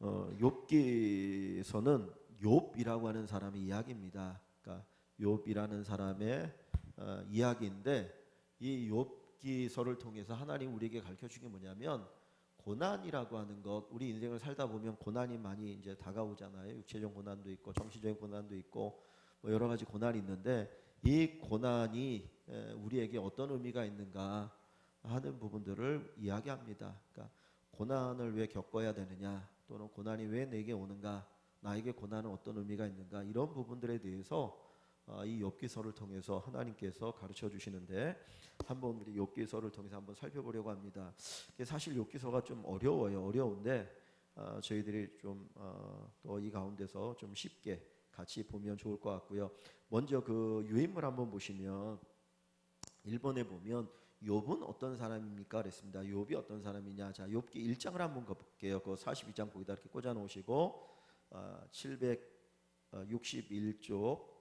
욥기서는 욥이라고 하는 사람의 이야기입니다. 그러니까 욥이라는 사람의 이야기인데 이 욥기서를 통해서 하나님 우리에게 가르쳐 주신 게 뭐냐면 고난이라고 하는 것, 우리 인생을 살다 보면 고난이 많이 이제 다가오잖아요. 육체적 고난도 있고 정신적인 고난도 있고 뭐 여러 가지 고난이 있는데 이 고난이 우리에게 어떤 의미가 있는가 하는 부분들을 이야기합니다. 그러니까 고난을 왜 겪어야 되느냐, 또는 고난이 왜 내게 오는가, 나에게 고난은 어떤 의미가 있는가, 이런 부분들에 대해서 이 욥기서를 통해서 하나님께서 가르쳐 주시는데 한번 우리 욥기서를 통해서 한번 살펴보려고 합니다. 사실 욥기서가 좀 어려운데 저희들이 좀 또 이 가운데서 좀 쉽게 같이 보면 좋을 것 같고요. 먼저 그 유인물 한번 보시면 1번에 보면 욥은 어떤 사람입니까? 그랬습니다. 욥이 어떤 사람이냐? 자, 욥기 1장을 한번 볼게요. 그 42장 거기다 이렇게 꽂아 놓으시고 761쪽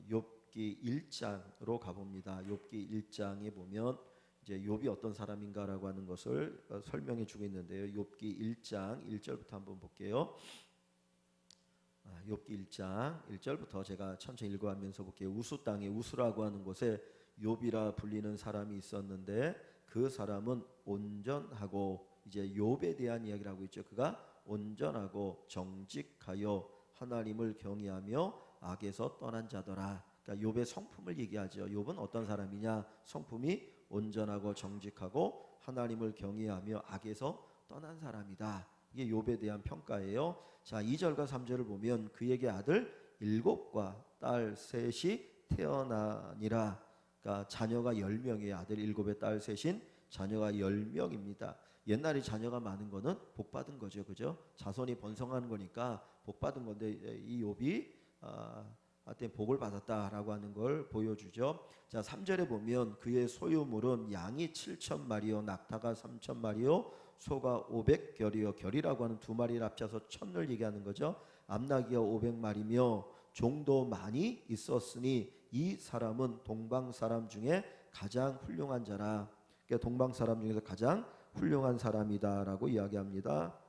욥기 1장으로 가봅니다. 욥기 1장에 보면 이제 욥이 어떤 사람인가라고 하는 것을 설명해 주고 있는데요. 욥기 1장 1절부터 한번 볼게요. 욥기 1장 1절부터 제가 천천히 읽어가면서 볼게요. 우수 땅에 우수라고 하는 곳에 욥이라 불리는 사람이 있었는데 그 사람은 온전하고, 이제 욥에 대한 이야기를 하고 있죠. 그가 온전하고 정직하여 하나님을 경외하며 악에서 떠난 자더라. 그러니까 욥의 성품을 얘기하죠. 욥은 어떤 사람이냐? 성품이 온전하고 정직하고 하나님을 경외하며 악에서 떠난 사람이다. 이게 욥에 대한 평가예요. 자, 2절과 3절을 보면 그에게 아들 7과 딸 3이 태어나니라. 그러니까 자녀가 10명이에요. 아들 7에 딸 3인 자녀가 10명입니다. 옛날에 자녀가 많은 거는 복 받은 거죠. 그죠? 자손이 번성하는 거니까 복 받은 건데 이 욥이 하여튼 복을 받았다라고 하는 걸 보여주죠. 자, 3절에 보면 그의 소유물은 양이 7,000마리요 낙타가 3,000마리요 소가 500결이요, 결이라고 하는 두 마리를 합쳐서 1,000을 얘기하는 거죠. 암나귀가 500마리며 종도 많이 있었으니 이 사람은 동방 사람 중에 가장 훌륭한 자라. 그러니까 동방 사람 중에서 가장 훌륭한 사람이다라고 이야기합니다.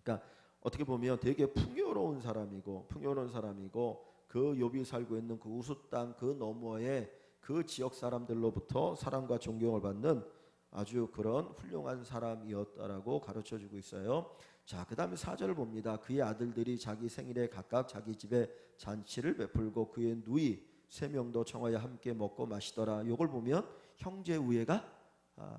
그러니까 어떻게 보면 되게 풍요로운 사람이고 그 욥이 살고 있는 그 우수 땅 그 너머에 그 지역 사람들로부터 사랑과 존경을 받는 아주 그런 훌륭한 사람이었다라고 가르쳐주고 있어요. 자, 그 다음에 4절을 봅니다. 그의 아들들이 자기 생일에 각각 자기 집에 잔치를 베풀고 그의 누이 3명도 청하여 함께 먹고 마시더라. 이걸 보면 형제 우애가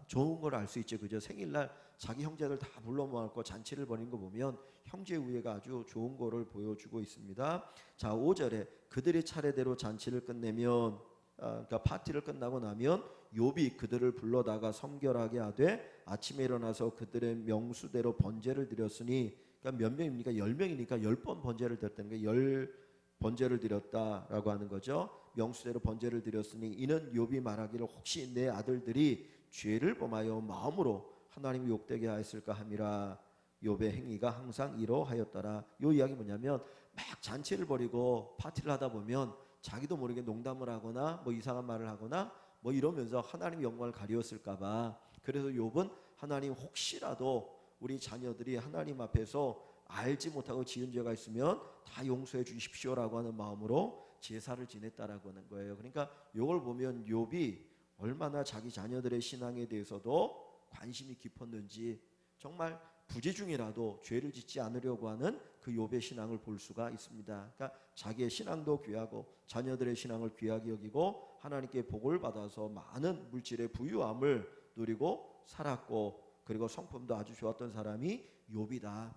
좋은 걸 알 수 있죠. 그죠? 생일날 자기 형제들 다 불러 모았고 잔치를 벌인 거 보면 형제 우애가 아주 좋은 거를 보여주고 있습니다. 자, 5절에 그들이 차례대로 잔치를 끝내면 그러니까 파티를 끝나고 나면 욥이 그들을 불러다가 성결하게 하되 아침에 일어나서 그들의 명수대로 번제를 드렸으니, 그러니까 몇 명입니까? 10명이니까 10번 번제를 드렸다는 게 10번제를 드렸다라고 하는 거죠. 명수대로 번제를 드렸으니 이는 욥이 말하기를 혹시 내 아들들이 죄를 범하여 마음으로 하나님이 욕되게 하였을까 함이라. 욥의 행위가 항상 이러하였더라. 이 이야기 뭐냐면 막 잔치를 벌이고 파티를 하다 보면 자기도 모르게 농담을 하거나 뭐 이상한 말을 하거나 뭐 이러면서 하나님의 영광을 가리웠을까 봐. 그래서 욥은 하나님 혹시라도 우리 자녀들이 하나님 앞에서 알지 못하고 지은 죄가 있으면 다 용서해 주십시오라고 하는 마음으로 제사를 지냈다라고 하는 거예요. 그러니까 이걸 보면 욥이 얼마나 자기 자녀들의 신앙에 대해서도 관심이 깊었는지, 정말 부재 중이라도 죄를 짓지 않으려고 하는 그 욥의 신앙을 볼 수가 있습니다. 그러니까 자기의 신앙도 귀하고 자녀들의 신앙을 귀하게 여기고 하나님께 복을 받아서 많은 물질의 부유함을 누리고 살았고, 그리고 성품도 아주 좋았던 사람이 욥이다.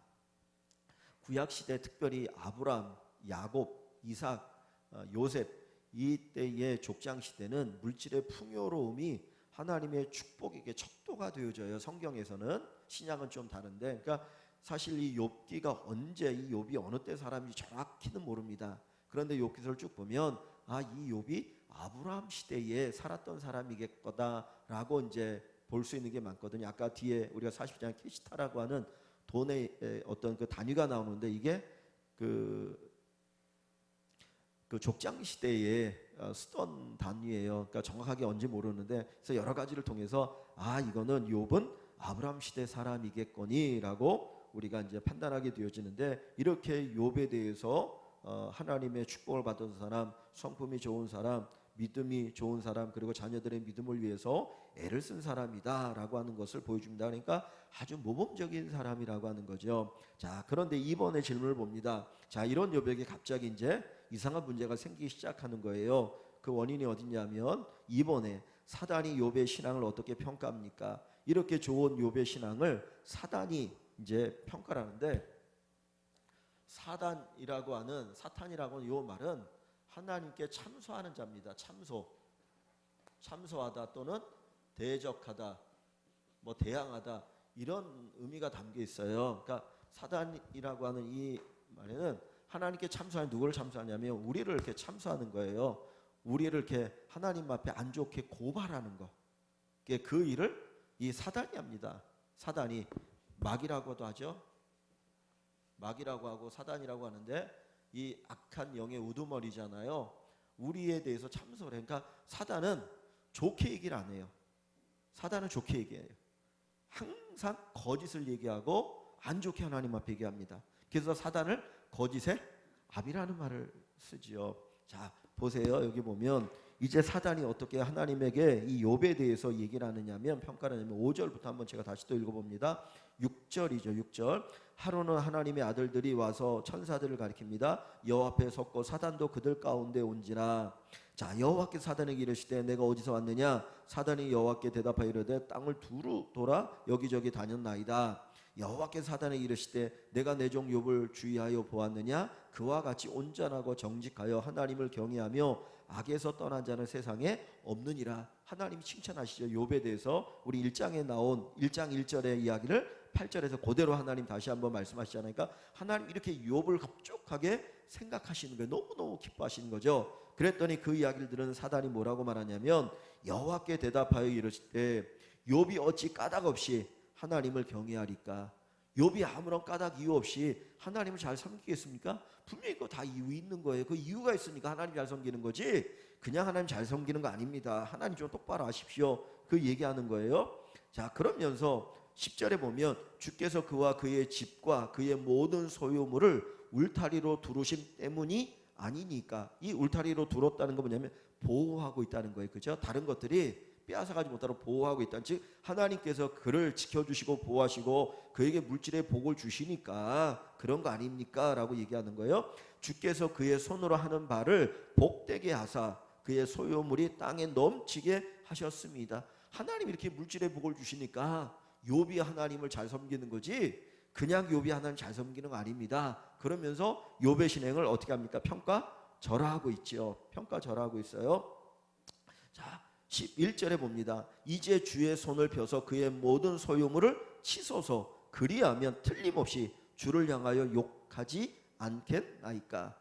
구약시대 특별히 아브람, 야곱, 이삭, 요셉 이때의 족장시대는 물질의 풍요로움이 하나님의 축복에게 척도가 되어져요. 성경에서는. 신약은 좀 다른데, 그러니까 사실 이 욥기가 언제, 이 욥이 어느 때 사람인지 정확히는 모릅니다. 그런데 욥기서를 쭉 보면 이 욥이 아브라함 시대에 살았던 사람이겠거다라고 이제 볼 수 있는 게 많거든요. 아까 뒤에 우리가 40장에 케시타라고 하는 돈의 어떤 그 단위가 나오는데 이게 그 족장 시대에 쓰던 단위예요. 그러니까 정확하게 언제 모르는데, 그래서 여러 가지를 통해서 이거는 욥은 아브라함 시대 사람이겠거니라고 우리가 이제 판단하게 되어지는데, 이렇게 욥에 대해서 하나님의 축복을 받은 사람, 성품이 좋은 사람, 믿음이 좋은 사람, 그리고 자녀들의 믿음을 위해서 애를 쓴 사람이다라고 하는 것을 보여줍니다. 그러니까 아주 모범적인 사람이라고 하는 거죠. 자, 그런데 이번에 질문을 봅니다. 자, 이런 욥에게 갑자기 이제 이상한 문제가 생기기 시작하는 거예요. 그 원인이 어디냐면, 이번에 사단이 욥의 신앙을 어떻게 평가합니까? 이렇게 좋은 욥의 신앙을 사단이 이제 평가를 하는데, 사탄이라고 하는 요 말은 하나님께 참소하는 자입니다. 참소하다 또는 대적하다, 뭐 대항하다, 이런 의미가 담겨 있어요. 그러니까 사단이라고 하는 이 말에는 하나님께 참소하는, 누구를 참소하냐면 우리를 이렇게 참소하는 거예요. 우리를 이렇게 하나님 앞에 안 좋게 고발하는 거. 그 일을 이 사단이 합니다. 사단이 마귀라고도 하죠. 마귀라고 하고 사단이라고 하는데, 이 악한 영의 우두머리잖아요. 우리에 대해서 참소를 해요. 그러니까 사단은 좋게 얘기를 안 해요. 사단은 좋게 얘기해요. 항상 거짓을 얘기하고 안 좋게 하나님 앞에 얘기합니다. 그래서 사단을 거짓의 아비라는 말을 쓰지요. 자, 보세요. 여기 보면 이제 사단이 어떻게 하나님에게 이 욥에 대해서 얘기를 하느냐면, 평가를 하냐면 5절부터 한번 제가 다시 또 읽어봅니다. 6절이죠. 6절. 하루는 하나님의 아들들이 와서 천사들을 가리킵니다. 여호와 앞에 섰고 사단도 그들 가운데 온지라. 자, 여호와께 사단에게 이르시되 내가 어디서 왔느냐? 사단이 여호와께 대답하여 이르되 땅을 두루 돌아 여기저기 다녔나이다. 여호와께 사단에게 이르시되 내가 내 종 욥을 주의하여 보았느냐? 그와 같이 온전하고 정직하여 하나님을 경외하며 악에서 떠난 자는 세상에 없느니라. 하나님이 칭찬하시죠. 욥에 대해서 우리 1장에 나온 1장 1절의 이야기를 8절에서 그대로 하나님 다시 한번 말씀하시잖아요. 그러니까 하나님 이렇게 욥을 흡족하게 생각하시는 거예요. 너무너무 기뻐하시는 거죠. 그랬더니 그 이야기를 들은 사단이 뭐라고 말하냐면, 여호와께 대답하여 이르시되 욥이 어찌 까닭 없이 하나님을 경외하리까? 욥이 아무런 까닭 이유 없이 하나님을 잘 섬기겠습니까? 분명히 그거 다 이유 있는 거예요. 그 이유가 있으니까 하나님 잘 섬기는 거지, 그냥 하나님 잘 섬기는 거 아닙니다. 하나님 좀 똑바로 하십시오. 그 얘기하는 거예요. 자, 그러면서 10절에 보면 주께서 그와 그의 집과 그의 모든 소유물을 울타리로 두르심 때문이 아니니까. 이 울타리로 두었다는 건 뭐냐면 보호하고 있다는 거예요. 그죠? 다른 것들이 빼앗아가지 못하도록 보호하고 있다는, 즉 하나님께서 그를 지켜주시고 보호하시고 그에게 물질의 복을 주시니까 그런 거 아닙니까? 라고 얘기하는 거예요. 주께서 그의 손으로 하는 바를 복되게 하사 그의 소유물이 땅에 넘치게 하셨습니다. 하나님이 이렇게 물질의 복을 주시니까 욥이 하나님을 잘 섬기는 거지, 그냥 욥이 하나님 잘 섬기는 거 아닙니다. 그러면서 욥의 신행을 어떻게 합니까? 평가절하하고 있죠. 평가절하하고 있어요. 자, 11절에 봅니다. 이제 주의 손을 펴서 그의 모든 소유물을 치소서. 그리하면 틀림없이 주를 향하여 욕하지 않겠나이까.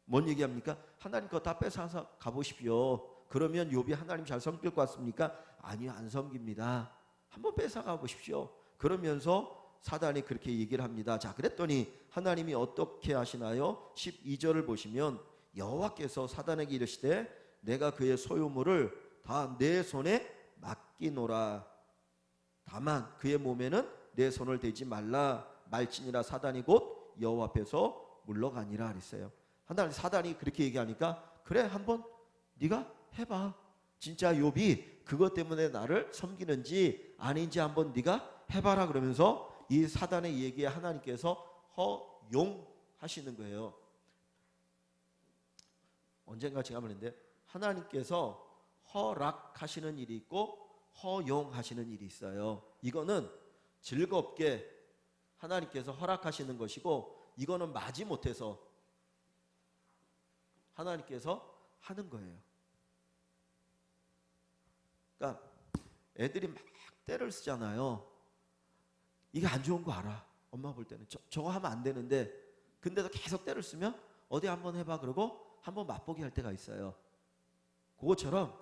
뭔 얘기합니까? 하나님 거 다 뺏어서 가보십시오. 그러면 욥이 하나님 잘 섬길 것 같습니까? 아니요, 안 섬깁니다. 한번 뺏어가 보십시오. 그러면서 사단이 그렇게 얘기를 합니다. 자, 그랬더니 하나님이 어떻게 하시나요? 12절을 보시면 여호와께서 사단에게 이르시되 내가 그의 소유물을 다 내 손에 맡기노라. 다만 그의 몸에는 내 손을 대지 말라. 말지니라 사단이 곧 여호와 앞에서 물러가니라 그랬어요. 하나님, 사단이 그렇게 얘기하니까 그래, 한번 네가 해봐. 진짜 욥이 그것 때문에 나를 섬기는지 아닌지 한번 네가 해봐라. 그러면서 이 사단의 얘기에 하나님께서 허용하시는 거예요. 언젠가 제가 말했는데, 하나님께서 허락하시는 일이 있고 허용하시는 일이 있어요. 이거는 즐겁게 하나님께서 허락하시는 것이고, 이거는 마지못해서 하나님께서 하는 거예요. 그러니까 애들이 막 때를 쓰잖아요. 이게 안 좋은 거 알아. 엄마 볼 때는 저거 하면 안 되는데, 근데도 계속 때를 쓰면 어디 한번 해봐 그러고 한번 맛보기 할 때가 있어요. 그것처럼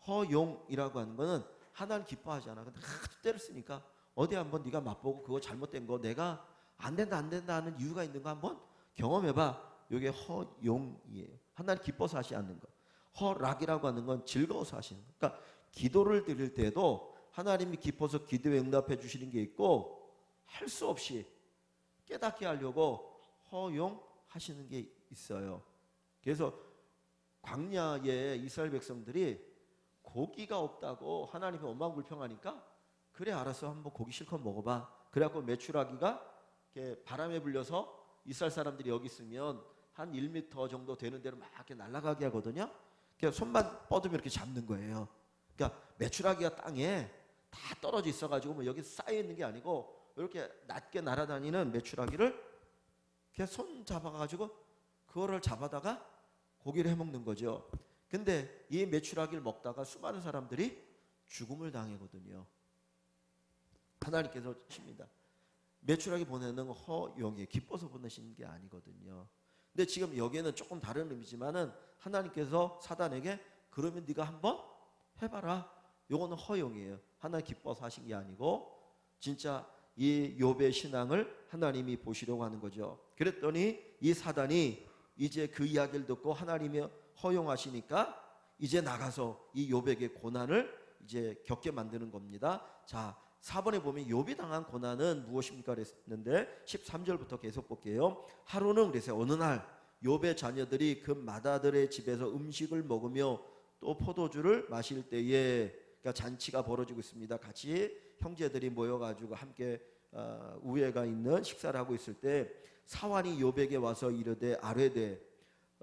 허용이라고 하는 거는 하나님 기뻐하잖아. 근데 하도 때를 쓰니까 어디 한번 네가 맛보고 그거 잘못된 거, 내가 안 된다 하는 이유가 있는 거 한번 경험해봐. 이게 허용이에요. 하나님 기뻐서 하시 않는 거. 허락이라고 하는 건 즐거워서 하시는 거. 그러니까 기도를 드릴 때도 하나님이 기뻐서 기도에 응답해 주시는 게 있고, 할 수 없이 깨닫게 하려고 허용하시는 게 있어요. 그래서 광야에 이스라엘 백성들이 고기가 없다고 하나님이 원망불평하니까 그래 알았어 한번 고기 실컷 먹어봐. 그래갖고 메추라기가 이렇게 바람에 불려서 이스라엘 사람들이 여기 있으면 한 1m 정도 되는 데로 막 이렇게 날아가게 하거든요. 그냥 손만 뻗으면 이렇게 잡는 거예요. 그러니까 메추라기가 땅에 다 떨어져 있어가지고 뭐 여기 쌓여 있는 게 아니고 이렇게 낮게 날아다니는 메추라기를 그냥 손 잡아가지고 그거를 잡아다가 고기를 해먹는 거죠. 근데 이 메추라기를 먹다가 수많은 사람들이 죽음을 당하거든요. 하나님께서 십니다. 메추라기 보내는 허용이 기뻐서 보내시는 게 아니거든요. 근데 지금 여기에는 조금 다른 의미지만은 하나님께서 사단에게 그러면 네가 한번 해봐라. 요거는 허용이에요. 하나님 기뻐서 하신 게 아니고 진짜 이 욥의 신앙을 하나님이 보시려고 하는 거죠. 그랬더니 이 사단이 이제 그 이야기를 듣고 하나님이 허용하시니까 이제 나가서 이 욥에게 고난을 이제 겪게 만드는 겁니다. 자, 4번에 보면 욥이 당한 고난은 무엇입니까? 그랬는데 13절부터 계속 볼게요. 하루는 그래서 어느 날 욥의 자녀들이 그 맏아들의 집에서 음식을 먹으며 또 포도주를 마실 때에 그러니까 잔치가 벌어지고 있습니다. 같이 형제들이 모여가지고 함께 우애가 있는 식사를 하고 있을 때 사환이 욥에게 와서 이르되 아뢰되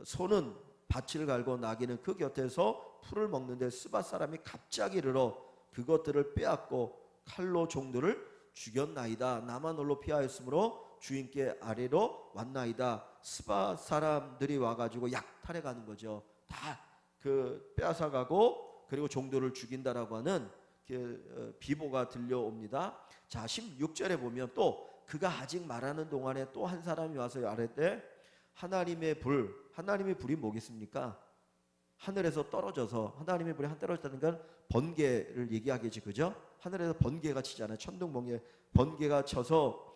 소는 밭을 갈고 나귀는 그 곁에서 풀을 먹는데 스밧 사람이 갑자기 이르러 그것들을 빼앗고 칼로 종들을 죽였나이다. 나만 홀로 피하였으므로 주인께 아래로 왔나이다. 스밧 사람들이 와가지고 약탈해 가는 거죠. 다 그 빼앗아 가고 그리고 종들을 죽인다라고 하는 그 비보가 들려옵니다. 자, 16절에 보면 또 그가 아직 말하는 동안에 또 한 사람이 와서 아뢰되 하나님의 불이 뭐겠습니까? 하늘에서 떨어져서 하나님의 불이 떨어졌다는 건 번개를 얘기하겠지, 그죠? 하늘에서 번개가 치잖아요. 천둥 번개, 번개가 쳐서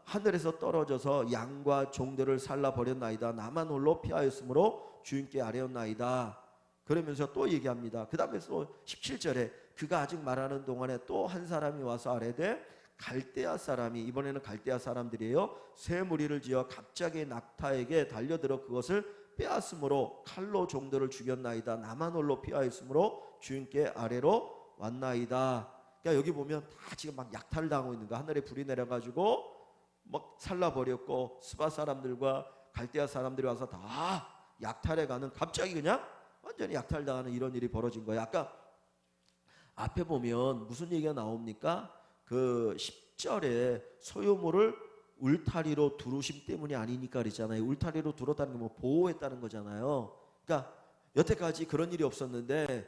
하늘에서 떨어져서 양과 종들을 살라 버렸나이다. 나만 홀로 피하였으므로 주인께 아뢰었나이다. 그러면서 또 얘기합니다. 그 다음에 또 17절에 그가 아직 말하는 동안에 또 한 사람이 와서 아뢰되 갈대아 사람이, 이번에는 갈대아 사람들이에요, 새 무리를 지어 갑자기 낙타에게 달려들어 그것을 빼앗음으로 칼로 종들을 죽였나이다. 나만 홀로 피하였으므로 주인께 아래로 왔나이다. 그러니까 여기 보면 다 지금 막 약탈을 당하고 있는 거야. 하늘에 불이 내려가지고 막 살라버렸고 스밧 사람들과 갈대아 사람들이 와서 다 약탈해가는, 갑자기 그냥 완전히 약탈당하는 이런 일이 벌어진 거예요. 아까 앞에 보면 무슨 얘기가 나옵니까? 그 10절에 소유물을 울타리로 두르심 때문이 아니니까 그랬잖아요. 울타리로 두렀다는 게 뭐 보호했다는 거잖아요. 그러니까 여태까지 그런 일이 없었는데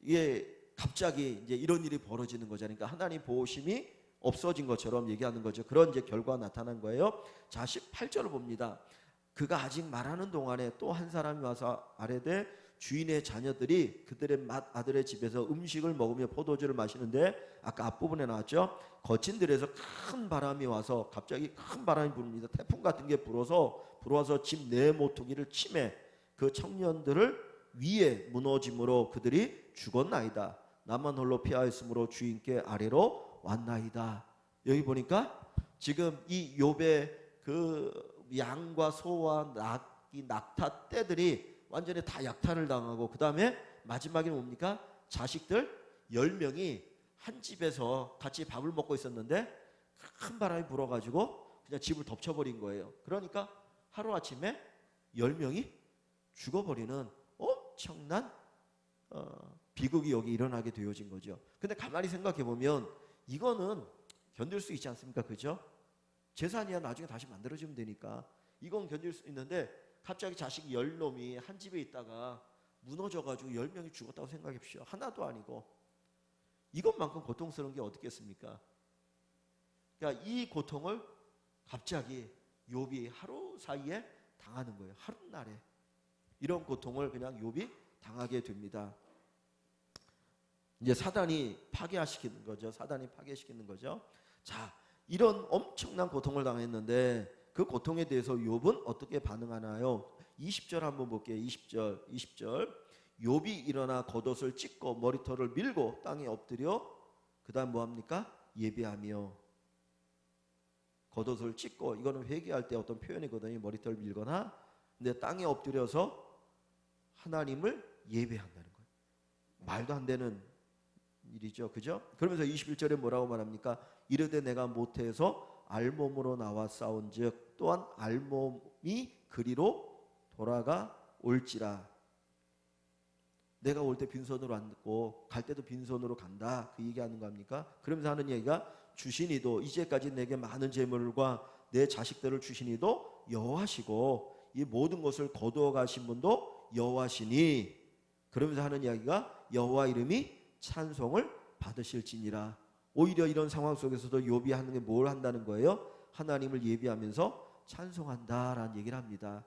이게 갑자기 이제 이런 일이 벌어지는 거잖아요. 그러니까 하나님 보호심이 없어진 것처럼 얘기하는 거죠. 그런 이제 결과가 나타난 거예요. 자, 18절을 봅니다. 그가 아직 말하는 동안에 또 한 사람이 와서 아뢰되 주인의 자녀들이 그들의 맏아들의 집에서 음식을 먹으며 포도주를 마시는데, 아까 앞부분에 나왔죠. 거친 들에서 큰 바람이 와서, 갑자기 큰 바람이 부릅니다. 태풍 같은 게 불어와서 집 내 모퉁이를 치매 그 청년들을 위에 무너짐으로 그들이 죽었나이다. 나만 홀로 피하였으므로 주인께 아래로 왔나이다. 여기 보니까 지금 이 욥의 그 양과 소와 낙타 떼들이 완전히 다 약탈을 당하고, 그 다음에 마지막에 뭡니까? 자식들 10명이 한 집에서 같이 밥을 먹고 있었는데 큰 바람이 불어가지고 그냥 집을 덮쳐버린 거예요. 그러니까 하루아침에 10명이 죽어버리는 엄청난 비극이 여기 일어나게 되어진 거죠. 근데 가만히 생각해보면 이거는 견딜 수 있지 않습니까? 그죠? 재산이야 나중에 다시 만들어지면 되니까 이건 견딜 수 있는데, 갑자기 자식 10놈이 한 집에 있다가 무너져가지고 10명이 죽었다고 생각해 보십시오. 하나도 아니고. 이것만큼 고통스러운 게 어떻겠습니까? 그러니까 이 고통을 갑자기 욥이 하루 사이에 당하는 거예요. 하루날에 이런 고통을 그냥 욥이 당하게 됩니다. 이제 사단이 파괴시키는 거죠. 사단이 파괴시키는 거죠. 자, 이런 엄청난 고통을 당했는데 그 고통에 대해서 욥은 어떻게 반응하나요? 20절 한번 볼게요. 20절. 욥이 일어나 겉옷을 찢고 머리털을 밀고 땅에 엎드려 그 다음 뭐합니까? 예배하며. 겉옷을 찢고, 이거는 회개할 때 어떤 표현이거든요. 머리털 밀거나. 근데 땅에 엎드려서 하나님을 예배한다는 거예요. 말도 안 되는 일이죠. 그죠? 그러면서 21절에 뭐라고 말합니까? 이르되 내가 모태에서 알몸으로 나와 싸운즉 또한 알몸이 그리로 돌아가 올지라. 내가 올 때 빈손으로 앉고 갈 때도 빈손으로 간다, 그 얘기하는 거 아닙니까? 그러면서 하는 얘기가 주시니도 이제까지 내게 많은 재물과 내 자식들을 주시니도 여호와시고 이 모든 것을 거두어 가신 분도 여호와시니, 그러면서 하는 이야기가 여호와 이름이 찬송을 받으실지니라. 오히려 이런 상황 속에서도 욥이 하는 게 뭘 한다는 거예요? 하나님을 예비하면서 찬송한다라는 얘기를 합니다.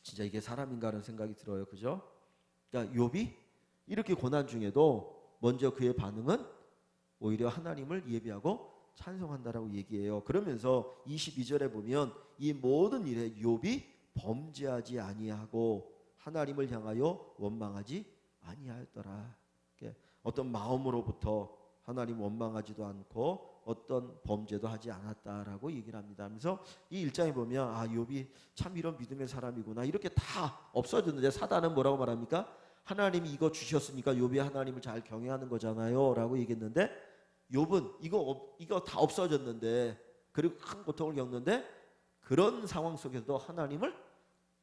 진짜 이게 사람인가 하는 생각이 들어요. 그죠? 그러니까 욥이 이렇게 고난 중에도 먼저 그의 반응은 오히려 하나님을 예비하고 찬송한다라고 얘기해요. 그러면서 22절에 보면 이 모든 일에 욥이 범죄하지 아니하고 하나님을 향하여 원망하지 아니하였더라. 어떤 마음으로부터 하나님 원망하지도 않고 어떤 범죄도 하지 않았다라고 얘기를 합니다. 그래서 이 1장에 보면 아, 욥이 참 이런 믿음의 사람이구나, 이렇게 다 없어졌는데 사단은 뭐라고 말합니까? 하나님이 이거 주셨으니까 욥이 하나님을 잘 경외하는 거잖아요 라고 얘기했는데, 욥은 이거 다 없어졌는데, 그리고 큰 고통을 겪는데 그런 상황 속에서도 하나님을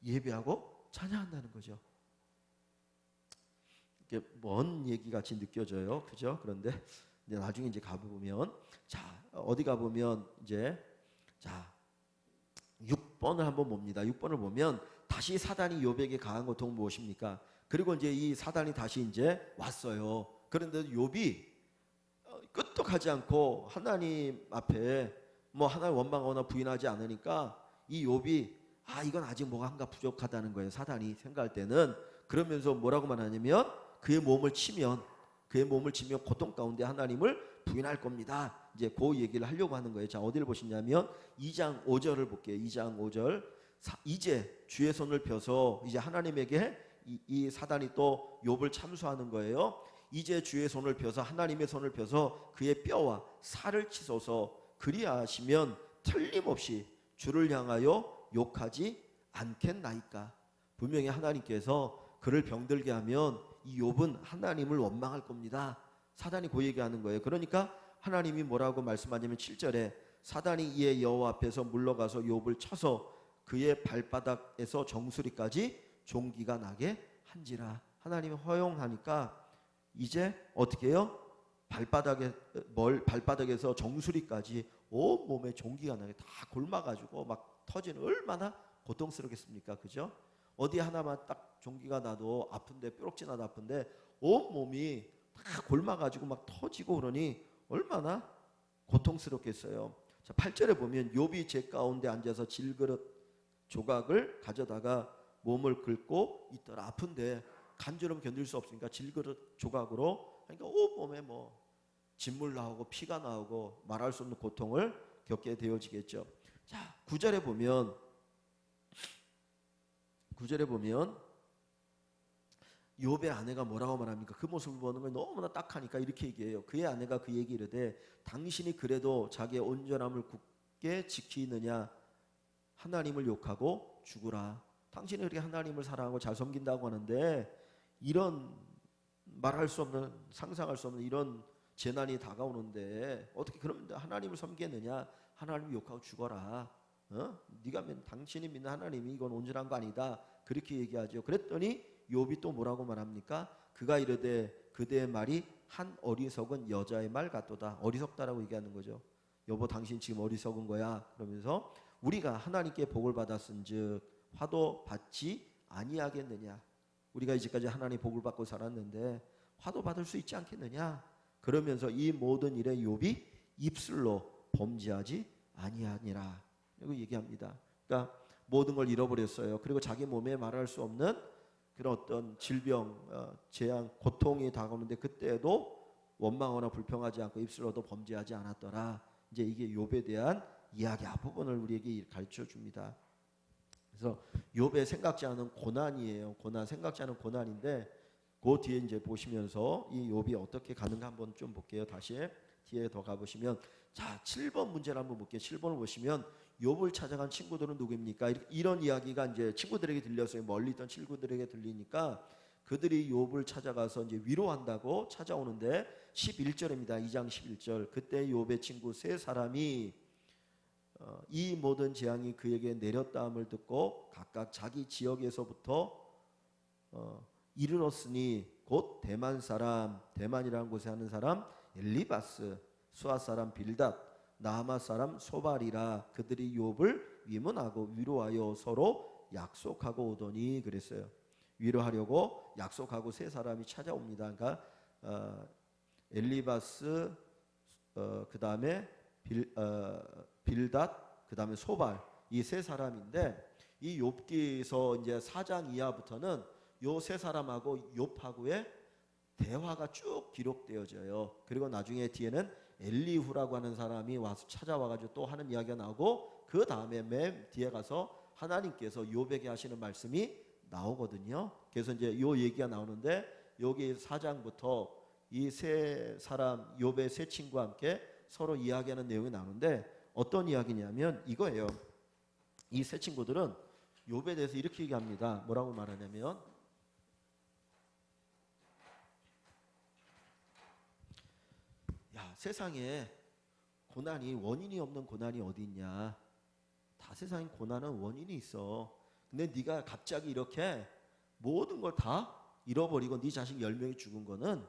예배하고 찬양한다는 거죠. 이게 먼 얘기 같이 느껴져요. 그죠? 그런데 이제 나중에 이제 가보면, 자, 어디 가보면 이제, 자, 6번을 한번 봅니다. 6번을 보면 다시 사단이 욥에게 가한 고통은 무엇입니까? 그리고 이제 이 사단이 다시 이제 왔어요. 그런데 욥이 끄떡하지 않고 하나님 앞에 뭐 하나님 원망하거나 부인하지 않으니까 이 욥이 아, 이건 아직 뭐가 한가 부족하다는 거예요. 사단이 생각할 때는. 그러면서 뭐라고 말하냐면 그의 몸을 치면 고통 가운데 하나님을 부인할 겁니다. 이제 그 얘기를 하려고 하는 거예요. 자, 어디를 보시냐면 2장 5절을 볼게요. 2장 5절. 이제 주의 손을 펴서, 이제 하나님에게 이 사단이 또 욥을 참수하는 거예요. 이제 주의 손을 펴서, 하나님의 손을 펴서 그의 뼈와 살을 치소서. 그리하시면 틀림없이 주를 향하여 욕하지 않겠나이까. 분명히 하나님께서 그를 병들게 하면 이 욥은 하나님을 원망할 겁니다. 사단이 그 얘기하는 거예요. 그러니까 하나님이 뭐라고 말씀하냐면 7절에 사단이 이에 여호와 앞에서 물러가서 욥을 쳐서 그의 발바닥에서 정수리까지 종기가 나게 한지라. 하나님이 허용하니까 이제 어떻게 해요? 발바닥에서 정수리까지 온 몸에 종기가 나게 다 곪아가지고 막 터지는, 얼마나 고통스럽겠습니까? 그죠? 어디 하나만 딱 종기가 나도 아픈데, 뾰록지 나도 아픈데 온 몸이 다 곪아가지고 막 터지고 그러니 얼마나 고통스럽겠어요. 자, 8절에 보면 욥이 제 가운데 앉아서 질그릇 조각을 가져다가 몸을 긁고 있더라. 아픈데 간절하면 견딜 수 없으니까 질그릇 조각으로, 그러니까 온몸에 뭐 진물 나오고 피가 나오고 말할 수 없는 고통을 겪게 되어지겠죠. 자, 9절에 보면 욥의 아내가 뭐라고 말합니까? 그 모습을 보는 걸 너무나 딱하니까 이렇게 얘기해요. 그의 아내가 그 얘기 이르되 당신이 그래도 자기의 온전함을 굳게 지키느냐? 하나님을 욕하고 죽으라. 당신이 그렇게 하나님을 사랑하고 잘 섬긴다고 하는데 이런 말할 수 없는, 상상할 수 없는 이런 재난이 다가오는데 어떻게 그러면 하나님을 섬기느냐? 하나님을 욕하고 죽어라. 네가 당신이 믿는 하나님이 이건 온전한 거 아니다. 그렇게 얘기하죠. 그랬더니 욥이 또 뭐라고 말합니까? 그가 이르되 그대의 말이 한 어리석은 여자의 말 같도다. 어리석다라고 얘기하는 거죠. 여보, 당신 지금 어리석은 거야. 그러면서 우리가 하나님께 복을 받았은즉 화도 받지 아니하겠느냐? 우리가 이제까지 하나님 복을 받고 살았는데 화도 받을 수 있지 않겠느냐? 그러면서 이 모든 일에 욥이 입술로 범죄하지 아니하니라. 이거 얘기합니다. 그러니까 모든 걸 잃어버렸어요. 그리고 자기 몸에 말할 수 없는 그런 어떤 질병, 재앙, 고통이 다가오는데 그때도 원망하거나 불평하지 않고 입술로도 범죄하지 않았더라. 이제 이게 욥에 대한 이야기 앞부분을 우리에게 가르쳐 줍니다. 그래서 욥의 생각지 않은 고난이에요. 생각지 않은 고난인데 그 뒤에 이제 보시면서 이 욥이 어떻게 가는가 한번 좀 볼게요. 다시. 뒤에 더 가보시면 자 7번 문제를 한번 볼게요. 7번을 보시면 욥을 찾아간 친구들은 누구입니까? 이런 이야기가 이제 친구들에게 들렸어요. 멀리 있던 친구들에게 들리니까 그들이 욥을 찾아가서 이제 위로한다고 찾아오는데 11절입니다. 2장 11절. 그때 욥의 친구 세 사람이 이 모든 재앙이 그에게 내렸다함을 듣고 각각 자기 지역에서부터 이르렀으니 곧 대만 사람, 대만이라는 곳에 하는 사람 엘리바스, 수아 사람 빌닷, 나하마 사람 소발이라. 그들이 욥을 위문하고 위로하여 서로 약속하고 오더니 그랬어요. 위로하려고 약속하고 세 사람이 찾아옵니다. 그러니까 엘리바스, 그 다음에 빌닷, 그 다음에 소발, 이 세 사람인데 이 욥기에서 이제 4장 이하부터는 요 세 사람하고 욥하고의 대화가 쭉 기록되어져요. 그리고 나중에 뒤에는 엘리후라고 하는 사람이 와서 찾아와가지고 또 하는 이야기가 나오고 그 다음에 맨 뒤에 가서 하나님께서 욥에게 하시는 말씀이 나오거든요. 그래서 이제 요 얘기가 나오는데 여기 4장부터 이 세 사람 욥의 세 친구와 함께 서로 이야기하는 내용이 나오는데 어떤 이야기냐면 이거예요. 이 세 친구들은 욥에 대해서 이렇게 얘기합니다. 뭐라고 말하냐면 야, 세상에 고난이 원인이 없는 고난이 어디 있냐. 다 세상에 고난은 원인이 있어. 근데 네가 갑자기 이렇게 모든 걸 다 잃어버리고 네 자식 10명이 죽은 거는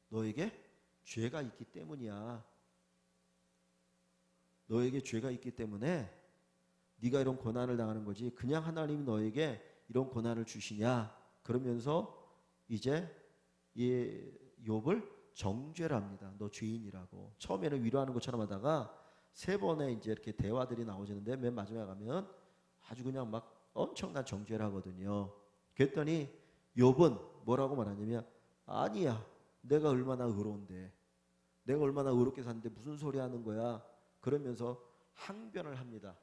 너에게 죄가 있기 때문이야. 너에게 죄가 있기 때문에 네가 이런 고난을 당하는 거지. 그냥 하나님이 너에게 이런 고난을 주시냐. 그러면서 이제 이 욥을 정죄를 합니다. 너 죄인이라고. 처음에는 위로하는 것처럼 하다가 세 번의 이제 이렇게 대화들이 나오지는데 맨 마지막에 가면 아주 그냥 막 엄청난 정죄를 하거든요. 그랬더니 욥은 뭐라고 말하냐면 아니야. 내가 얼마나 의로운데. 내가 얼마나 의롭게 사는데 무슨 소리 하는 거야. 그러면서 항변을 합니다.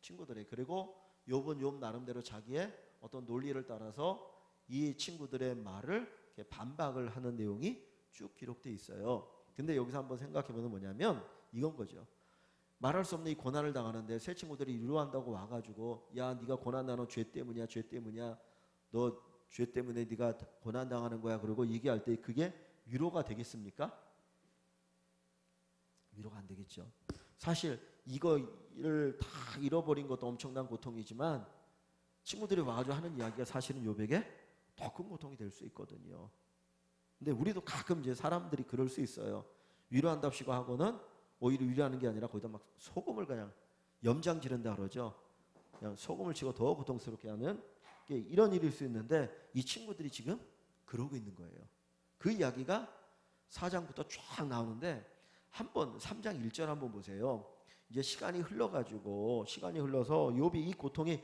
친구들이. 그리고 욥은 욥 나름대로 자기의 어떤 논리를 따라서 이 친구들의 말을 이렇게 반박을 하는 내용이 쭉 기록되어 있어요. 근데 여기서 한번 생각해보면 뭐냐면 이건 거죠. 말할 수 없는 이 고난을 당하는데 세 친구들이 위로한다고 와가지고 야 네가 고난 당하는 죄 때문이야 죄 때문이야 너 죄 때문에 네가 고난 당하는 거야 그러고 얘기할 때 그게 위로가 되겠습니까? 위로가 안 되겠죠. 사실 이거를 다 잃어버린 것도 엄청난 고통이지만 친구들이 와가지고 하는 이야기가 사실은 욥에게 더 큰 고통이 될 수 있거든요. 근데 우리도 가끔 이제 사람들이 그럴 수 있어요. 위로한답시고 하고는 오히려 위로하는 게 아니라 거기다 막 소금을 그냥 염장 지른다 그러죠. 그냥 소금을 치고 더 고통스럽게 하는 게 이런 일일 수 있는데 이 친구들이 지금 그러고 있는 거예요. 그 이야기가 4장부터 쫙 나오는데 한번 3장 1절 한번 보세요. 이제 시간이 흘러서 욥이 이 고통이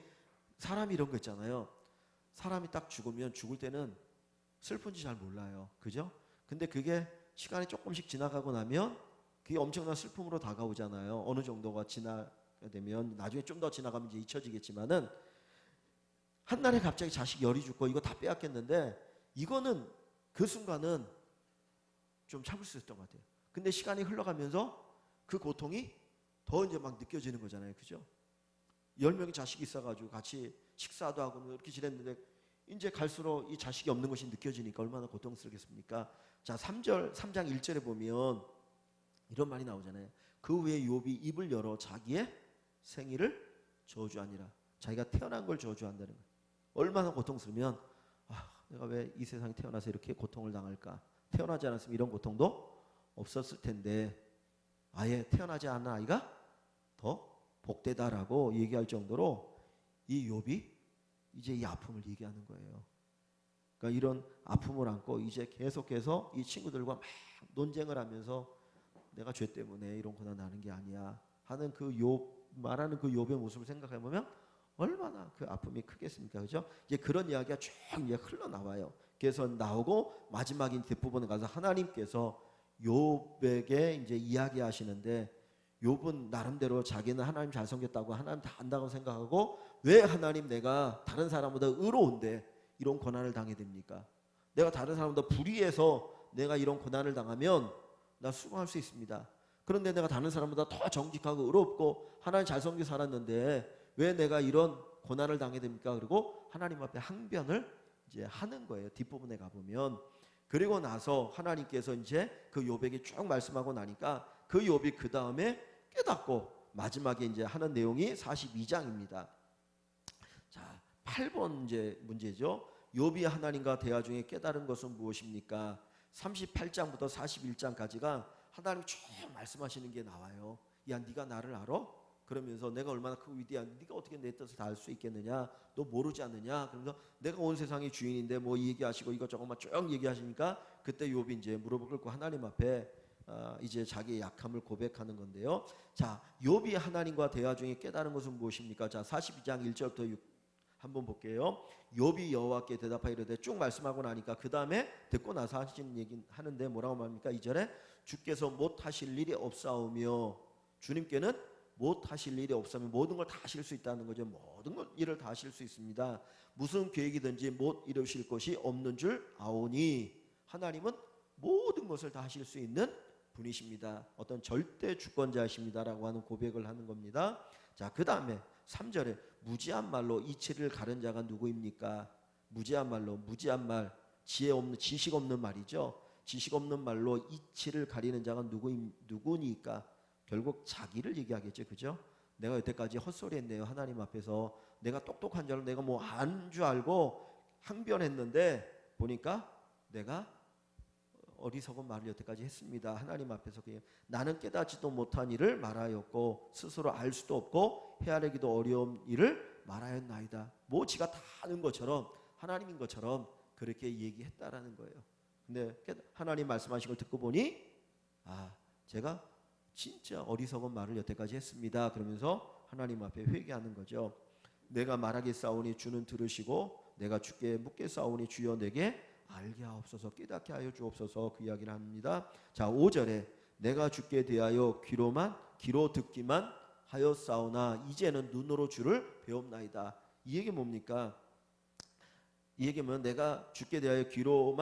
사람이 이런 거 있잖아요. 사람이 딱 죽으면 죽을 때는 슬픈지 잘 몰라요. 그죠? 근데 그게 시간이 조금씩 지나가고 나면 그게 엄청난 슬픔으로 다가오잖아요. 어느 정도가 지나게 되면 나중에 좀 더 지나가면 이제 잊혀지겠지만은 한날에 갑자기 자식 열이 죽고 이거 다 빼앗겼는데 이거는 그 순간은 좀 참을 수 있었던 것 같아요. 근데 시간이 흘러가면서 그 고통이 더 이제 막 느껴지는 거잖아요. 그죠? 10명의 자식이 있어가지고 같이 식사도 하고 이렇게 지냈는데 이제 갈수록 이 자식이 없는 것이 느껴지니까 얼마나 고통스럽겠습니까? 자, 3장 1절에 보면 이런 말이 나오잖아요. 그 후에 욥이 입을 열어 자기의 생일을 저주하니라. 자기가 태어난 걸 저주한다는 거예요. 얼마나 고통스러우면 내가 왜 이 세상에 태어나서 이렇게 고통을 당할까? 태어나지 않았으면 이런 고통도 없었을 텐데 아예 태어나지 않은 아이가 더 복되다라고 얘기할 정도로 이 욥이 이제 이 아픔을 얘기하는 거예요. 그러니까 이런 아픔을 안고 이제 계속해서 이 친구들과 막 논쟁을 하면서 내가 죄 때문에 이런 고난 나는 게 아니야 하는 그 말하는 그 욥의 모습을 생각해 보면 얼마나 그 아픔이 크겠습니까, 그죠? 이제 그런 이야기가 쭉 이제 흘러나와요. 그래서 나오고 마지막인 뒷부분에 가서 하나님께서 욥에게 이제 이야기하시는데 욥은 나름대로 자기는 하나님 잘 섬겼다고 하나님 다 안다고 생각하고 왜 하나님 내가 다른 사람보다 의로운데 이런 고난을 당해야 됩니까? 내가 다른 사람보다 불의해서 내가 이런 고난을 당하면 나 수긍할 수 있습니다. 그런데 내가 다른 사람보다 더 정직하고 의롭고 하나님 잘 섬기고 살았는데 왜 내가 이런 고난을 당해야 됩니까? 그리고 하나님 앞에 항변을 이제 하는 거예요. 뒷부분에 가보면. 그리고 나서 하나님께서 이제 그 욥에게 쭉 말씀하고 나니까 그 욥이 그 다음에 깨닫고 마지막에 이제 하는 내용이 42장입니다. 자, 8번 이제 문제죠. 욥이 하나님과 대화 중에 깨달은 것은 무엇입니까? 38장부터 41장까지가 하나님 쭉 말씀하시는 게 나와요. 야, 네가 나를 알아? 그러면서 내가 얼마나 크고 위대한, 네가 어떻게 내 뜻을 다 알 수 있겠느냐? 너 모르지 않느냐? 그러면서 내가 온 세상의 주인인데 뭐 얘기하시고 이것저것만 쭉 얘기하시니까 그때 욥이 이제 무릎을 꿇고 하나님 앞에 이제 자기의 약함을 고백하는 건데요. 자, 욥이 하나님과 대화 중에 깨달은 것은 무엇입니까? 자, 42장 1절부터 6 한번 볼게요. 욥이 여호와께 대답하여 이르되 쭉 말씀하고 나니까 그 다음에 듣고 나서 하시는 얘기 하는데 뭐라고 말합니까? 2절에 주께서 못하실 일이 없사오며, 주님께는 못하실 일이 없으면 모든 걸 다 하실 수 있다는 거죠. 모든 걸 일을 다 하실 수 있습니다. 무슨 계획이든지 못 이루실 것이 없는 줄 아오니, 하나님은 모든 것을 다 하실 수 있는 분이십니다. 어떤 절대 주권자이십니다라고 하는 고백을 하는 겁니다. 자, 그 다음에 3절에 무지한 말로 이치를 가른 자가 누구입니까? 무지한 말로, 무지한 말, 지혜 없는, 지식 없는 말이죠. 지식 없는 말로 이치를 가리는 자가 누구니까? 결국 자기를 얘기하겠죠. 그죠? 내가 여태까지 헛소리했네요. 하나님 앞에서 내가 똑똑한 줄 알고 내가 뭐 안 줄 알고 항변했는데 보니까 내가 어리석은 말을 여태까지 했습니다. 하나님 앞에서 그냥 나는 깨닫지도 못한 일을 말하였고 스스로 알 수도 없고 헤아리기도 어려운 일을 말하였나이다. 뭐 지가 다 아는 것처럼 하나님인 것처럼 그렇게 얘기했다라는 거예요. 근데 하나님 말씀하신 걸 듣고 보니 제가 진짜 어리석은 말을 여태까지 했습니다. 그러면서 하나님 앞에 회개하는 거죠. 내가 말하겠사오니 주는 들으시고 내가 주께 묻겠사오니 주여 내게 알게 하옵소서, 깨닫게 하여 주옵소서, 그 이야기를 합니다. 자, 5절에 내가 주께 대하여 귀로 듣기만 하였사오나 이제는 눈으로 주를 배웁나이다. 이 얘기 뭡니까? 이 얘기면 내가 주께 대하여 귀로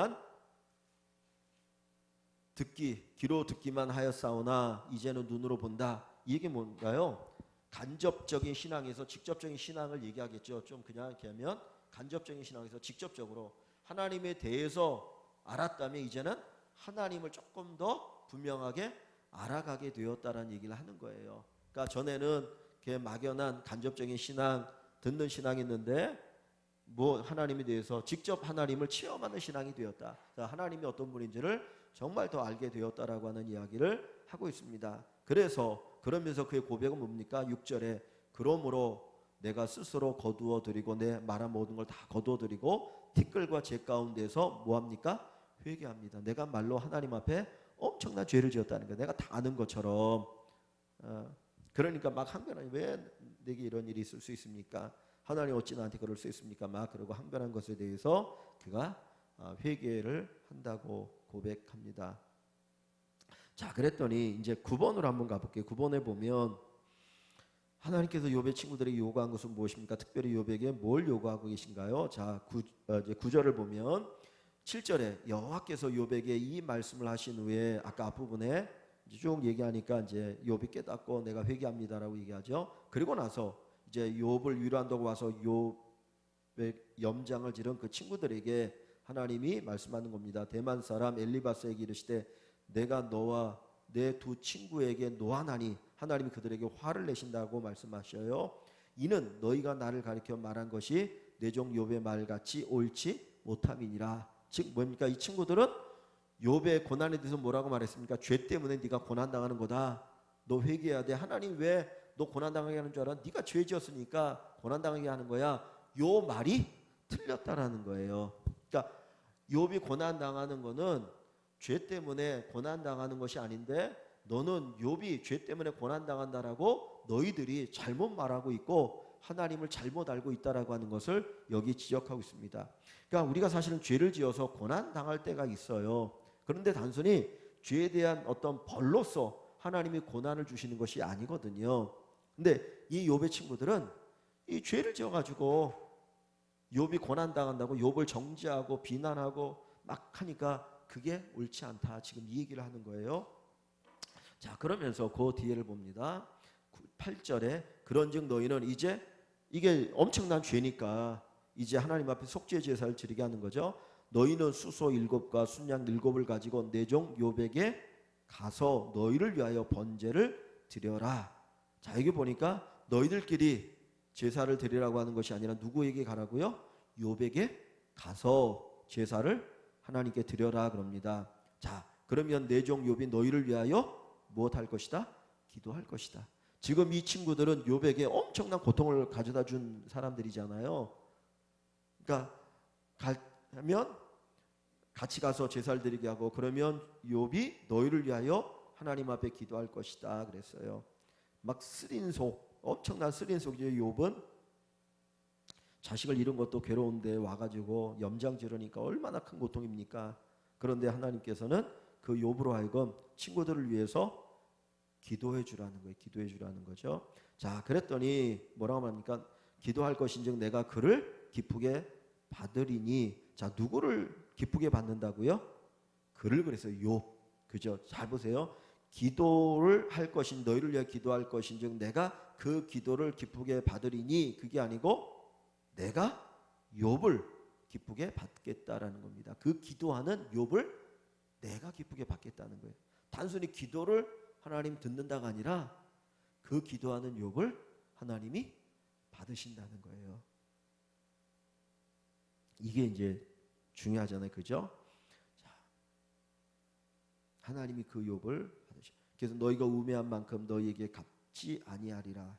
듣기만 하였사오나 이제는 눈으로 본다. 이 얘기 뭔가요? 간접적인 신앙에서 직접적인 신앙을 얘기하겠죠. 좀 그냥 이렇게 하면 간접적인 신앙에서 직접적으로 하나님에 대해서 알았다면 이제는 하나님을 조금 더 분명하게 알아가게 되었다라는 얘기를 하는 거예요. 그러니까 전에는 이렇게 막연한 간접적인 신앙, 듣는 신앙이었는데 뭐 하나님에 대해서 직접 하나님을 체험하는 신앙이 되었다. 하나님이 어떤 분인지를 정말 더 알게 되었다라고 하는 이야기를 하고 있습니다. 그러면서 그의 고백은 뭡니까? 6절에 그러므로 내가 스스로 거두어 드리고 내 말한 모든 걸 다 거두어 드리고 티끌과 재 가운데서 뭐합니까? 회개합니다. 내가 말로 하나님 앞에 엄청난 죄를 지었다는 거예요. 내가 다 아는 것처럼. 그러니까 막 항변하니 왜 내게 이런 일이 있을 수 있습니까? 하나님 어찌 나한테 그럴 수 있습니까? 막 그러고 항변한 것에 대해서 그가 회개를 한다고 고백합니다. 자, 그랬더니 이제 9번으로 한번 가볼게요. 9번에 보면 하나님께서 욥의 친구들에게 요구한 것은 무엇입니까? 특별히 욥에게 뭘 요구하고 계신가요? 자, 이제 9절을 보면 7절에 여호와께서 욥에게 이 말씀을 하신 후에 아까 앞부분에 이제 쭉 얘기하니까 이제 욥이 깨닫고 내가 회개합니다라고 얘기하죠. 그리고 나서 이제 욥을 위로한다고 와서 욥의 염장을 지른 그 친구들에게 하나님이 말씀하는 겁니다. 대만 사람 엘리바스에게 이르시되 내가 너와 내 두 친구에게 노하나니 하나님이 그들에게 화를 내신다고 말씀하셔요. 이는 너희가 나를 가리켜 말한 것이 내 종 욥의 말같이 옳지 못함이니라. 즉 뭡니까? 이 친구들은 욥의 고난에 대해서 뭐라고 말했습니까? 죄 때문에 네가 고난당하는 거다. 너 회개해야 돼. 하나님 왜 너 고난당하게 하는 줄 알아? 네가 죄 지었으니까 고난당하게 하는 거야. 요 말이 틀렸다라는 거예요. 그러니까 욥이 고난당하는 거는 죄 때문에 고난당하는 것이 아닌데 너는 욥이 죄 때문에 고난당한다라고 너희들이 잘못 말하고 있고 하나님을 잘못 알고 있다라고 하는 것을 여기 지적하고 있습니다. 그러니까 우리가 사실은 죄를 지어서 고난당할 때가 있어요. 그런데 단순히 죄에 대한 어떤 벌로서 하나님이 고난을 주시는 것이 아니거든요. 근데 이 욥의 친구들은 이 죄를 지어가지고 욥이 고난당한다고 욥을 정죄하고 비난하고 막 하니까 그게 옳지 않다. 지금 이 얘기를 하는 거예요. 자, 그러면서 그 뒤에를 봅니다. 8절에 그런즉 너희는 이제 이게 엄청난 죄니까 이제 하나님 앞에 속죄 제사를 드리게 하는 거죠. 너희는 수소 7과 순양 7을 가지고 내 종 욥에게 가서 너희를 위하여 번제를 드려라. 자, 여기 보니까 너희들끼리 제사를 드리라고 하는 것이 아니라 누구에게 가라고요? 욥에게 가서 제사를 하나님께 드려라 그럽니다. 자, 그러면 내 종 욥이 너희를 위하여 무엇 할 것이다? 기도할 것이다. 지금 이 친구들은 욥에게 엄청난 고통을 가져다 준 사람들이잖아요. 그러니까 가면 같이 가서 제사를 드리게 하고 그러면 욥이 너희를 위하여 하나님 앞에 기도할 것이다 그랬어요. 막 쓰린 속, 엄청난 쓰린 속이죠. 욥은 자식을 잃은 것도 괴로운데 와가지고 염장 지르니까 얼마나 큰 고통입니까? 그런데 하나님께서는 그 욥으로 하여금 친구들을 위해서 기도해 주라는 거예요. 기도해 주라는 거죠. 자, 그랬더니 뭐라고 합니까? 기도할 것인즉 내가 그를 기쁘게 받으리니. 자, 누구를 기쁘게 받는다고요? 그를 그랬어요. 욥. 그죠? 잘 보세요. 기도를 할 것인 너희를 위해 기도할 것인즉 내가 그 기도를 기쁘게 받으리니 그게 아니고 내가 욥을 기쁘게 받겠다라는 겁니다. 그 기도하는 욥을 내가 기쁘게 받겠다는 거예요. 단순히 기도를 하나님 듣는다가 아니라 그 기도하는 욥을 하나님이 받으신다는 거예요. 이게 이제 중요하잖아요. 그죠? 자, 하나님이 그 욥을 받으시. 그래서 너희가 우매한 만큼 너희에게 갚지 아니하리라.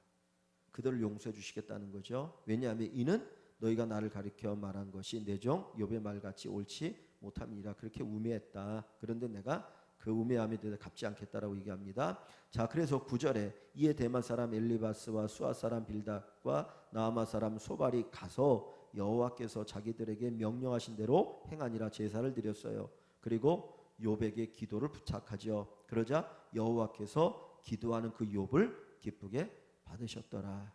그들을 용서해 주시겠다는 거죠. 왜냐하면 이는 너희가 나를 가리켜 말한 것이 내 종 욥의 말같이 옳지 못함이라. 그렇게 우매했다. 그런데 내가 그 우매함에 대해 갚지 않겠다라고 얘기합니다. 자, 그래서 9절에 이에 대만 사람 엘리바스와 수아 사람 빌닷과 나아마 사람 소발이 가서 여호와께서 자기들에게 명령하신 대로 행하니라. 제사를 드렸어요. 그리고 욥에게 기도를 부탁하죠. 그러자 여호와께서 기도하는 그 욥을 기쁘게 받으셨더라.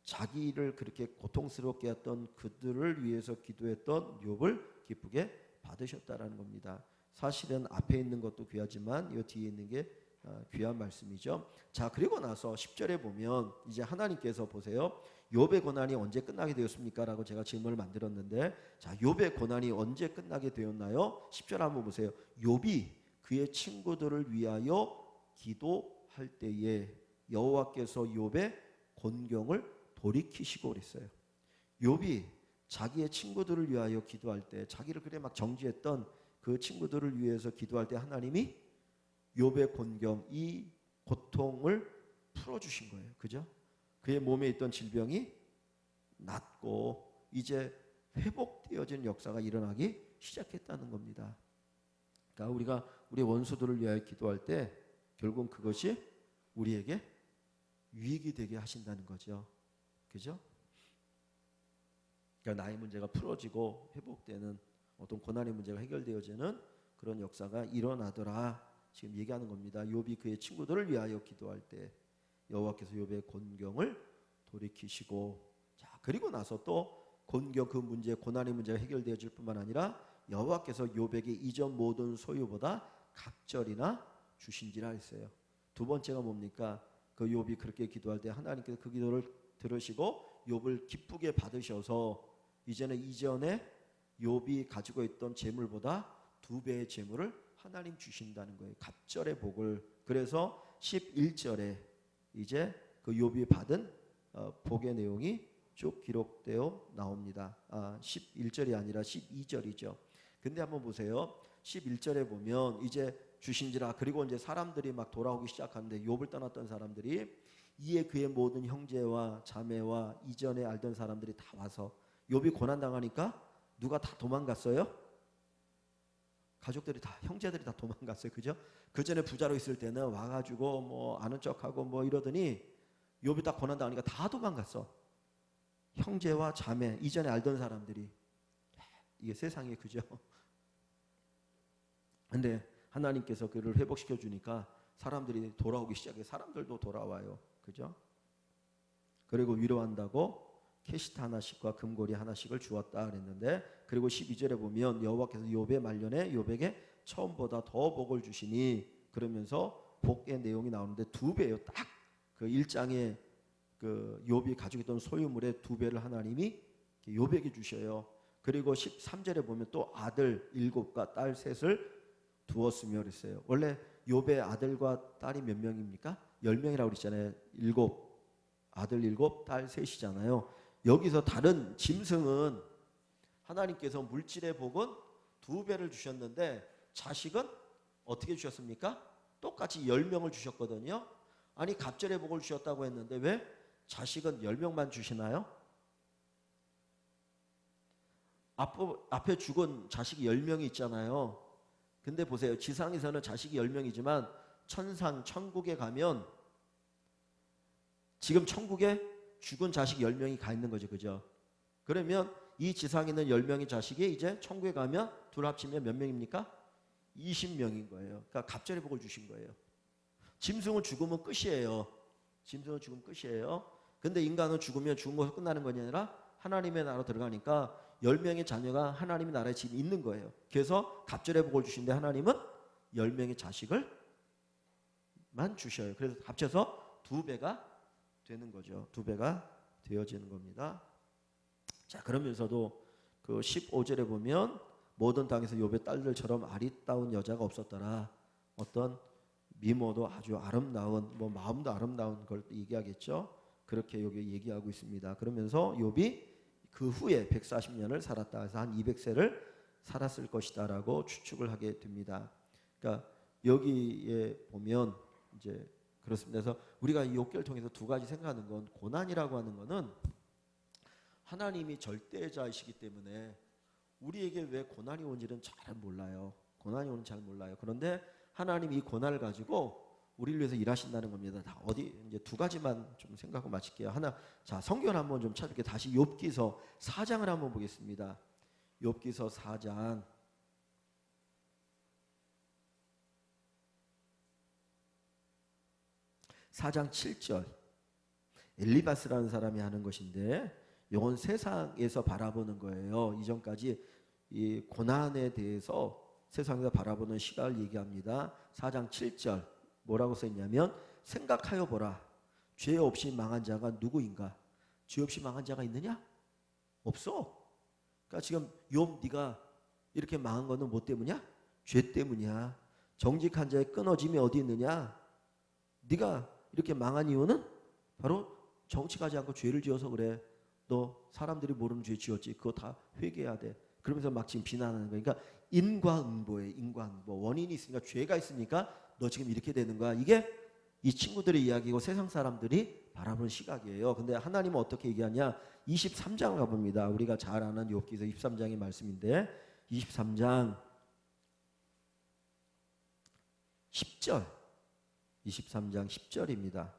자기를 그렇게 고통스럽게 했던 그들을 위해서 기도했던 욥을 기쁘게 받으셨다라는 겁니다. 사실은 앞에 있는 것도 귀하지만 이 뒤에 있는 게 귀한 말씀이죠. 자, 그리고 나서 10절에 보면 이제 하나님께서 보세요. 욥의 고난이 언제 끝나게 되었습니까? 라고 제가 질문을 만들었는데, 자, 욥의 고난이 언제 끝나게 되었나요? 10절 한번 보세요. 욥이 그의 친구들을 위하여 기도할 때에 여호와께서 욥의 곤경을 돌이키시고 그랬어요. 욥이 자기의 친구들을 위하여 기도할 때, 자기를 그래 막 정죄했던 그 친구들을 위해서 기도할 때 하나님이 욥의 곤경, 이 고통을 풀어주신 거예요. 그죠? 그의 몸에 있던 질병이 낫고 이제 회복되어지는 역사가 일어나기 시작했다는 겁니다. 그러니까 우리가 우리 원수들을 위하여 기도할 때 결국 그것이 우리에게 유익이 되게 하신다는 거죠. 그죠? 그러니까 나의 문제가 풀어지고 회복되는 어떤 고난의 문제가 해결되어지는 그런 역사가 일어나더라. 지금 얘기하는 겁니다. 욥이 그의 친구들을 위하여 기도할 때 여호와께서 욥의 곤경을 돌이키시고, 자, 그리고 나서 또 곤경 그 문제, 고난의 문제가 해결되어질 뿐만 아니라 여호와께서 욥에게 이전 모든 소유보다 갑절이나 주신지라 했어요. 두 번째가 뭡니까? 그 욥이 그렇게 기도할 때 하나님께서 그 기도를 들으시고 욥을 기쁘게 받으셔서 이제는 이전에 욥이 가지고 있던 재물보다 2배의 재물을 하나님 주신다는 거예요. 갑절의 복을. 그래서 11절에 이제 그 욥이 받은 복의 내용이 쭉 기록되어 나옵니다. 11절이 아니라 12절이죠. 근데 한번 보세요. 11절에 보면 이제 주신지라. 그리고 이제 사람들이 막 돌아오기 시작하는데 욥을 떠났던 사람들이 이에 그의 모든 형제와 자매와 이전에 알던 사람들이 다 와서 욥이 고난 당하니까 누가 다 도망갔어요? 가족들이 다, 형제들이 다 도망갔어요. 그죠? 그 전에 부자로 있을 때는 와가지고 뭐 아는 척하고 뭐 이러더니 욥이 딱 고난 당하니까 다 도망갔어. 형제와 자매, 이전에 알던 사람들이. 이게 세상에, 그죠? 근데 하나님께서 그를 회복시켜 주니까 사람들이 돌아오기 시작해. 사람들도 돌아와요. 그죠? 그리고 위로한다고 캐시트 하나씩과 금고리 하나씩을 주었다 그랬는데, 그리고 12절에 보면 여호와께서 욥의 말년에 욥에게 처음보다 더 복을 주시니, 그러면서 복의 내용이 나오는데 2배예요. 딱 그 1장에 그 욥이 가지고 있던 소유물의 2배를 하나님이 욥에게 주셔요. 그리고 13절에 보면 또 아들 7과 딸 3을 두었으며 그랬어요. 원래 욥의 아들과 딸이 몇 명입니까? 10명이라고 그랬잖아요. 7 아들 7, 딸 3이잖아요. 여기서 다른 짐승은 하나님께서 물질의 복은 2배를 주셨는데 자식은 어떻게 주셨습니까? 똑같이 10명을 주셨거든요. 아니 갑절의 복을 주셨다고 했는데 왜 자식은 10명만 주시나요? 앞에 죽은 자식이 10명이 있잖아요. 근데 보세요. 지상에서는 자식이 10명이지만 천국에 가면 지금 천국에 죽은 자식 10명이 가 있는 거죠. 그죠? 그러면 이 지상에 있는 10명의 자식이 이제 천국에 가면 둘 합치면 몇 명입니까? 20명인 거예요. 그러니까 갑절의 복을 주신 거예요. 짐승은 죽으면 끝이에요. 짐승은 죽으면 끝이에요. 근데 인간은 죽으면 죽은 것으로 끝나는 것이 아니라 하나님의 나라로 들어가니까 10명의 자녀가 하나님의 나라에 지금 있는 거예요. 그래서 갑절의 복을 주신데 하나님은 10명의 자식을 만 주셔요. 그래서 합쳐서 2배가 되는 거죠. 2배가 되어지는 겁니다. 자, 그러면서도 그 15절에 보면 모든 땅에서 욥의 딸들처럼 아리따운 여자가 없었더라. 어떤 미모도 아주 아름다운, 뭐 마음도 아름다운 걸 얘기하겠죠. 그렇게 여기 얘기하고 있습니다. 그러면서 욥이 그 후에 140년을 살았다 해서 한 200세를 살았을 것이다라고 추측을 하게 됩니다. 그러니까 여기에 보면 이제 그렇습니다. 그래서 우리가 이 욥기를 통해서 2가지 생각하는 건, 고난이라고 하는 거는 하나님이 절대자이시기 때문에 우리에게 왜 고난이 온지는 잘 몰라요. 고난이 오는 잘 몰라요. 그런데 하나님이 이 고난을 가지고 우리를 위해서 일하신다는 겁니다. 다 어디 이제 2가지만 좀 생각하고 마칠게요. 하나, 자 성경 한번 좀 찾을게요. 다시 욥기서 4장을 한번 보겠습니다. 욥기서 4장 7절. 엘리바스라는 사람이 하는 것인데 이건 세상에서 바라보는 거예요. 이전까지 이 고난에 대해서 세상에서 바라보는 시각을 얘기합니다. 4장 7절 뭐라고 써있냐면, 생각하여 보라. 죄 없이 망한 자가 누구인가? 죄 없이 망한 자가 있느냐? 없어. 그러니까 지금 욥 네가 이렇게 망한 거는 뭐 때문이야? 죄 때문이야. 정직한 자의 끊어짐이 어디 있느냐? 네가 이렇게 망한 이유는 바로 정직하지 않고 죄를 지어서 그래. 너 사람들이 모르는 죄 지었지. 그거 다 회개해야 돼. 그러면서 막 지금 비난하는 거야. 그러니까 인과응보에 인과응보. 원인이 있으니까, 죄가 있으니까 너 지금 이렇게 되는 거야. 이게 이 친구들의 이야기고 세상 사람들이 바라보는 시각이에요. 근데 하나님은 어떻게 얘기하냐? 23장을 가봅니다. 우리가 잘 아는 욥기서 23장의 말씀인데 23장 10절 23장 10절입니다.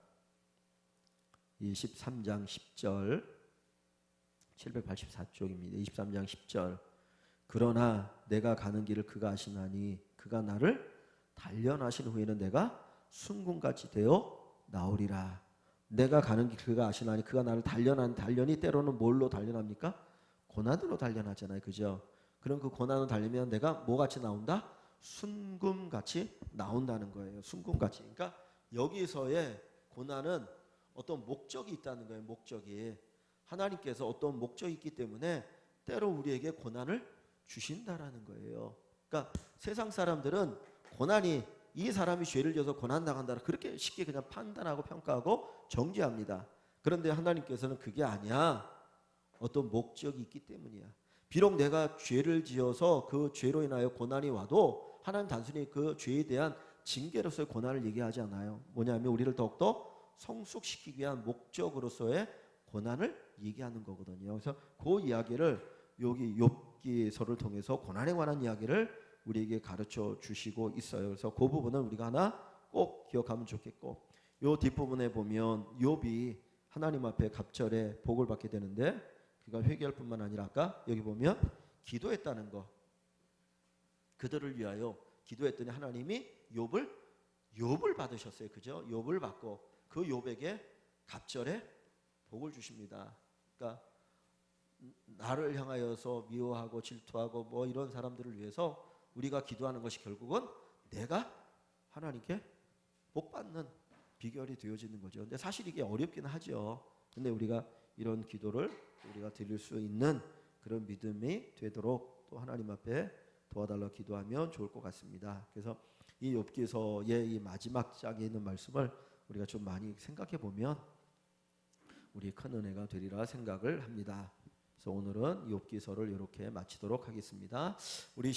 23장 10절 784쪽입니다. 23장 10절. 그러나 내가 가는 길을 그가 아시나니 그가 나를 단련하신 후에는 내가 순금같이 되어 나오리라. 내가 가는 길 그가 아시나니 그가 나를 단련이 때로는 뭘로 단련합니까? 고난으로 단련하잖아요. 그죠? 그럼 그 고난을 단련하면 내가 뭐같이 나온다? 순금같이 나온다는 거예요. 순금같이. 그러니까 여기서의 고난은 어떤 목적이 있다는 거예요. 목적이. 하나님께서 어떤 목적이 있기 때문에 때로 우리에게 고난을 주신다라는 거예요. 그러니까 세상 사람들은 고난이, 이 사람이 죄를 지어서 고난당한다, 그렇게 쉽게 그냥 판단하고 평가하고 정죄합니다. 그런데 하나님께서는 그게 아니야. 어떤 목적이 있기 때문이야. 비록 내가 죄를 지어서 그 죄로 인하여 고난이 와도 하나님 단순히 그 죄에 대한 징계로서의 고난을 얘기하지 않아요. 뭐냐면 우리를 더욱더 성숙시키기 위한 목적으로서의 고난을 얘기하는 거거든요. 그래서 그 이야기를 여기 욥기서를 통해서 고난에 관한 이야기를 우리에게 가르쳐 주시고 있어요. 그래서 그 부분은 우리가 하나 꼭 기억하면 좋겠고, 요 뒷부분에 보면 욥이 하나님 앞에 갑절에 복을 받게 되는데 그가 회개할 뿐만 아니라 아까 여기 보면 기도했다는 거. 그들을 위하여 기도했더니 하나님이 욥을 받으셨어요. 그죠? 욥을 받고 그 욥에게 갑절에 복을 주십니다. 그러니까 나를 향하여서 미워하고 질투하고 뭐 이런 사람들을 위해서 우리가 기도하는 것이 결국은 내가 하나님께 복 받는 비결이 되어지는 거죠. 근데 사실 이게 어렵긴 하죠. 근데 우리가 이런 기도를 우리가 드릴 수 있는 그런 믿음이 되도록 또 하나님 앞에 도와달라 기도하면 좋을 것 같습니다. 그래서 이 욥기서의 이 마지막 장에 있는 말씀을 우리가 좀 많이 생각해 보면 우리 큰 은혜가 되리라 생각을 합니다. 그래서 오늘은 욥기서를 이렇게 마치도록 하겠습니다. 우리